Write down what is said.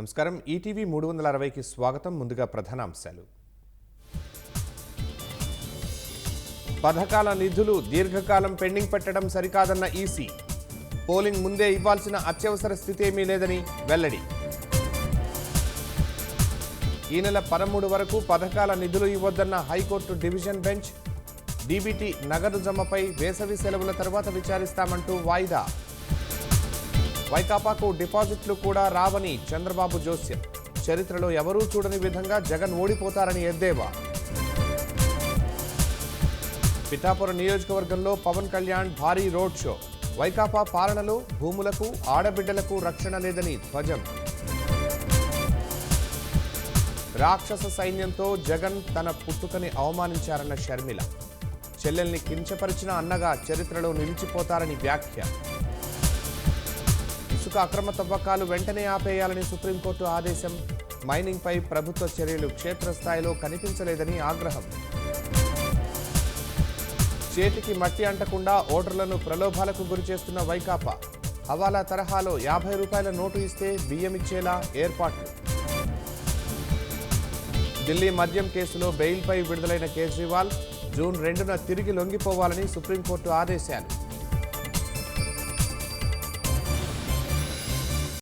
నమస్కారం. ఈటీవీ 360కి స్వాగతం. ముందుగా ప్రధానాంశాలు. పథకాల నిధులు దీర్ఘకాలం పెండింగ్ పెట్టడం సరికాదన్న ఈసీ. పోలింగ్ ముందే ఇవ్వాల్సిన అత్యవసర స్థితి ఏమీ లేదని వెల్లడి. ఈ నెల 13 వరకు పథకాల నిధులు ఇవ్వొద్దన్న హైకోర్టు డివిజన్ బెంచ్. డీబీటీ నగదు జమపై వేసవి సెలవుల తర్వాత విచారిస్తామంటూ వాయిదా. వైకాపాకు డిపాజిట్లు కూడా రావని చంద్రబాబు జోస్యం. చరిత్రలో ఎవరూ చూడని విధంగా జగన్ ఓడిపోతారని ఎద్దేవా. పిఠాపురం నియోజకవర్గంలో పవన్ కళ్యాణ్ భారీ రోడ్ షో. వైకాపా పాలనలో భూములకు ఆడబిడ్డలకు రక్షణ లేదని ధ్వజం. రాక్షస సైన్యంతో జగన్ తన పుట్టుకని అవమానించారన్న షర్మిల. చెల్లెల్ని కించపరిచిన అన్నగా చరిత్రలో నిలిచిపోతారని వ్యాఖ్య. ఇసుక అక్రమ తవ్వకాలు వెంటనే ఆపేయాలని సుప్రీంకోర్టు ఆదేశం. మైనింగ్పై ప్రభుత్వ చర్యలు క్షేత్రస్థాయిలో కనిపించలేదని ఆగ్రహం. చేతికి మట్టి అంటకుండా ఓటర్లను ప్రలోభాలకు గురిచేస్తున్న వైకాపా. హవాలా తరహాలో 50 రూపాయల నోటు ఇస్తే బియ్యం ఇచ్చేలా ఏర్పాట్లు. ఢిల్లీ మద్యం కేసులో బెయిల్పై విడుదలైన కేజ్రీవాల్ జూన్ 2న తిరిగి లొంగిపోవాలని సుప్రీంకోర్టు ఆదేశాలు.